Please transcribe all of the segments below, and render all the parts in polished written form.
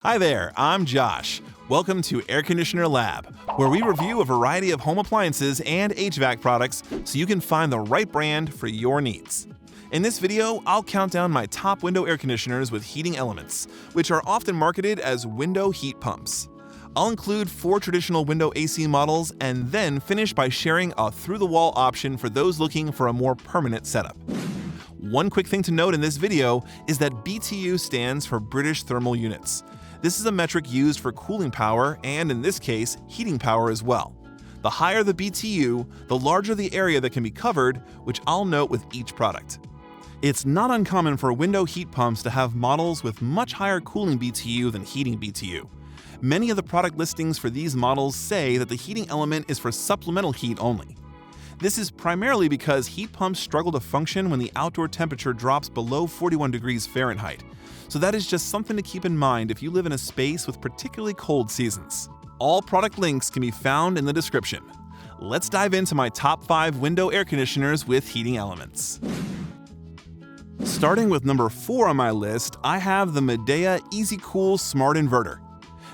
Hi there, I'm Josh. Welcome to Air Conditioner Lab, where we review a variety of home appliances and HVAC products so you can find the right brand for your needs. In this video, I'll count down my top window air conditioners with heating elements, which are often marketed as window heat pumps. I'll include 4 traditional window AC models and then finish by sharing a through-the-wall option for those looking for a more permanent setup. One quick thing to note in this video is that BTU stands for British Thermal Units. This is a metric used for cooling power and, in this case, heating power as well. The higher the BTU, the larger the area that can be covered, which I'll note with each product. It's not uncommon for window heat pumps to have models with much higher cooling BTU than heating BTU. Many of the product listings for these models say that the heating element is for supplemental heat only. This is primarily because heat pumps struggle to function when the outdoor temperature drops below 41 degrees Fahrenheit. So that is just something to keep in mind if you live in a space with particularly cold seasons. All product links can be found in the description. Let's dive into my top 5 window air conditioners with heating elements. Starting with number 4 on my list, I have the Midea EasyCool Smart Inverter.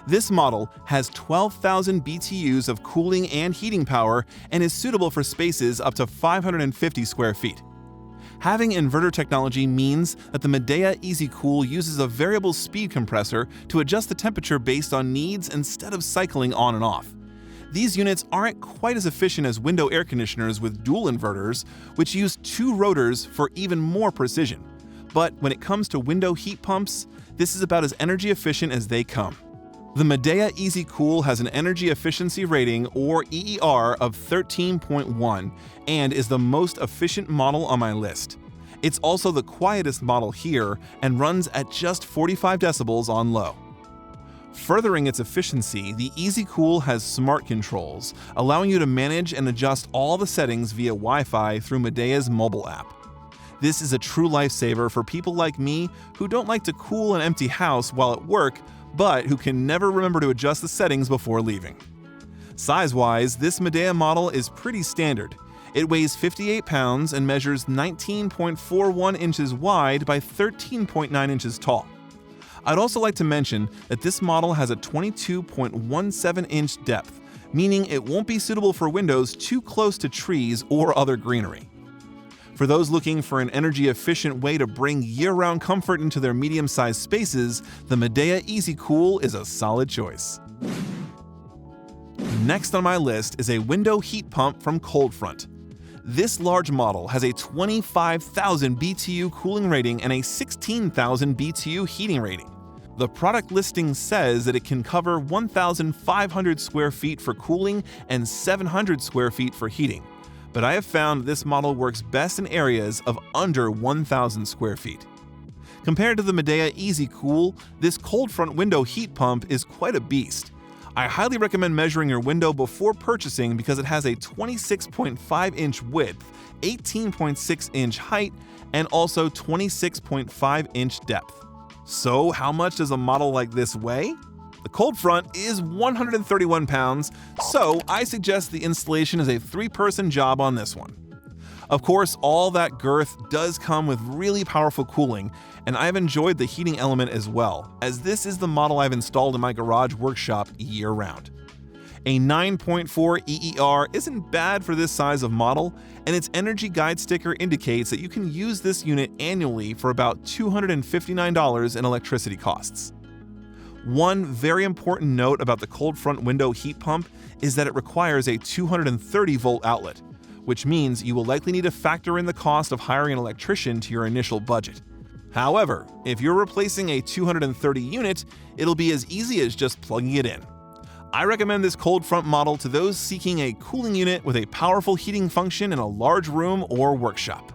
This model has 12,000 BTUs of cooling and heating power and is suitable for spaces up to 550 square feet. Having inverter technology means that the Midea EasyCool uses a variable speed compressor to adjust the temperature based on needs instead of cycling on and off. These units aren't quite as efficient as window air conditioners with dual inverters, which use 2 rotors for even more precision. But when it comes to window heat pumps, this is about as energy efficient as they come. The Midea EasyCool has an energy efficiency rating, or EER, of 13.1 and is the most efficient model on my list. It's also the quietest model here and runs at just 45 decibels on low. Furthering its efficiency, the EasyCool has smart controls, allowing you to manage and adjust all the settings via Wi-Fi through Midea's mobile app. This is a true lifesaver for people like me who don't like to cool an empty house while at work, but who can never remember to adjust the settings before leaving. Size-wise, this Midea model is pretty standard. It weighs 58 pounds and measures 19.41 inches wide by 13.9 inches tall. I'd also like to mention that this model has a 22.17-inch depth, meaning it won't be suitable for windows too close to trees or other greenery. For those looking for an energy-efficient way to bring year-round comfort into their medium-sized spaces, the Midea EasyCool is a solid choice. Next on my list is a window heat pump from ColdFront. This large model has a 25,000 BTU cooling rating and a 16,000 BTU heating rating. The product listing says that it can cover 1,500 square feet for cooling and 700 square feet for heating. But I have found this model works best in areas of under 1,000 square feet. Compared to the Midea EasyCool, this ColdFront window heat pump is quite a beast. I highly recommend measuring your window before purchasing because it has a 26.5-inch width, 18.6-inch height, and also 26.5-inch depth. So how much does a model like this weigh? The ColdFront is 131 pounds, so I suggest the installation is a 3-person job on this one. Of course, all that girth does come with really powerful cooling, and I've enjoyed the heating element as well, as this is the model I've installed in my garage workshop year-round. A 9.4 EER isn't bad for this size of model, and its energy guide sticker indicates that you can use this unit annually for about $259 in electricity costs. One very important note about the ColdFront window heat pump is that it requires a 230-volt outlet, which means you will likely need to factor in the cost of hiring an electrician to your initial budget. However, if you're replacing a 230 unit, it'll be as easy as just plugging it in. I recommend this ColdFront model to those seeking a cooling unit with a powerful heating function in a large room or workshop.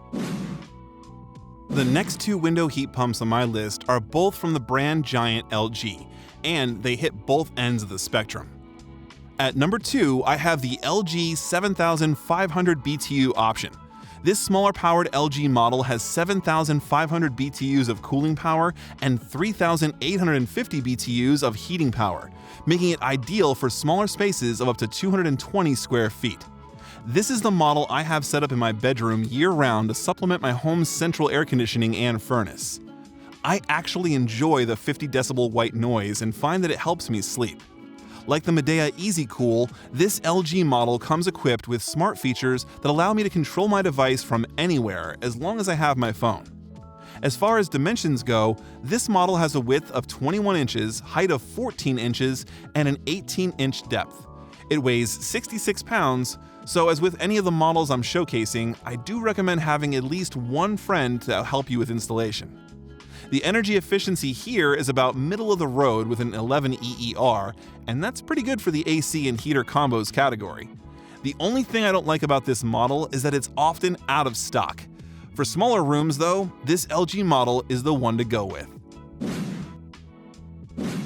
The next 2 window heat pumps on my list are both from the brand giant LG, and they hit both ends of the spectrum. At number 2, I have the LG 7500 BTU option. This smaller powered LG model has 7,500 BTUs of cooling power and 3,850 BTUs of heating power, making it ideal for smaller spaces of up to 220 square feet. This is the model I have set up in my bedroom year-round to supplement my home's central air conditioning and furnace. I actually enjoy the 50 decibel white noise and find that it helps me sleep. Like the Midea Easy Cool, this LG model comes equipped with smart features that allow me to control my device from anywhere as long as I have my phone. As far as dimensions go, this model has a width of 21 inches, height of 14 inches, and an 18-inch depth. It weighs 66 pounds, so as with any of the models I'm showcasing, I do recommend having at least one friend to help you with installation. The energy efficiency here is about middle of the road with an 11 EER, and that's pretty good for the AC and heater combos category. The only thing I don't like about this model is that it's often out of stock. For smaller rooms though, this LG model is the one to go with.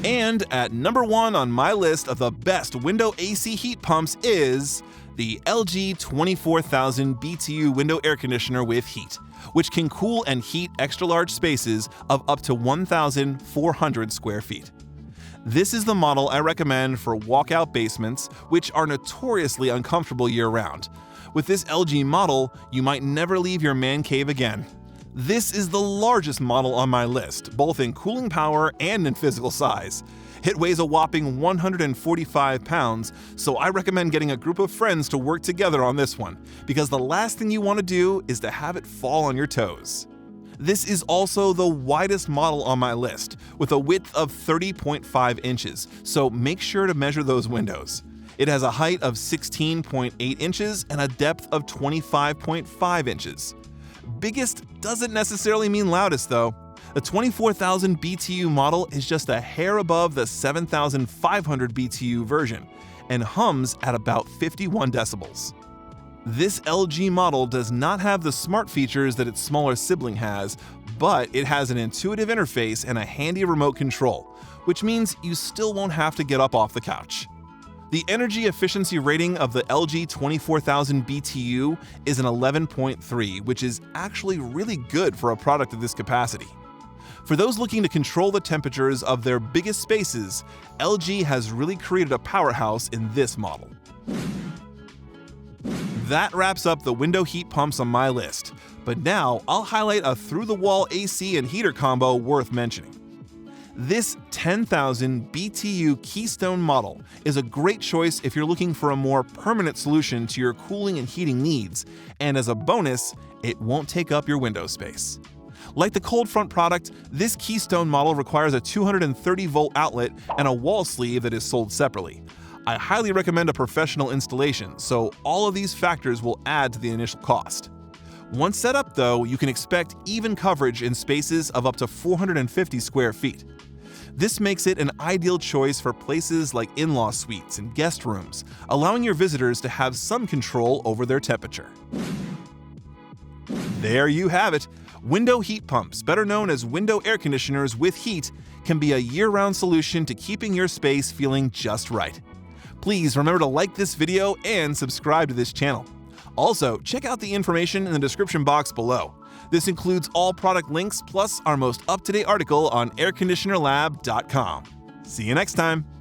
And at number 1 on my list of the best window AC heat pumps is the LG 24,000 BTU window air conditioner with heat, which can cool and heat extra large spaces of up to 1,400 square feet. This is the model I recommend for walkout basements, which are notoriously uncomfortable year-round. With this LG model, you might never leave your man cave again. This is the largest model on my list, both in cooling power and in physical size. It weighs a whopping 145 pounds, so I recommend getting a group of friends to work together on this one, because the last thing you want to do is to have it fall on your toes. This is also the widest model on my list, with a width of 30.5 inches, so make sure to measure those windows. It has a height of 16.8 inches and a depth of 25.5 inches. Biggest doesn't necessarily mean loudest though. The 24,000 BTU model is just a hair above the 7,500 BTU version and hums at about 51 decibels. This LG model does not have the smart features that its smaller sibling has, but it has an intuitive interface and a handy remote control, which means you still won't have to get up off the couch. The energy efficiency rating of the LG 24,000 BTU is an 11.3, which is actually really good for a product of this capacity. For those looking to control the temperatures of their biggest spaces, LG has really created a powerhouse in this model. That wraps up the window heat pumps on my list, but now I'll highlight a through-the-wall AC and heater combo worth mentioning. This 10,000 BTU Keystone model is a great choice if you're looking for a more permanent solution to your cooling and heating needs, and as a bonus, it won't take up your window space. Like the ColdFront product, this Keystone model requires a 230-volt outlet and a wall sleeve that is sold separately. I highly recommend a professional installation, so all of these factors will add to the initial cost. Once set up though, you can expect even coverage in spaces of up to 450 square feet. This makes it an ideal choice for places like in-law suites and guest rooms, allowing your visitors to have some control over their temperature. There you have it. Window heat pumps, better known as window air conditioners with heat, can be a year-round solution to keeping your space feeling just right. Please remember to like this video and subscribe to this channel. Also, check out the information in the description box below. This includes all product links plus our most up-to-date article on airconditionerlab.com. See you next time!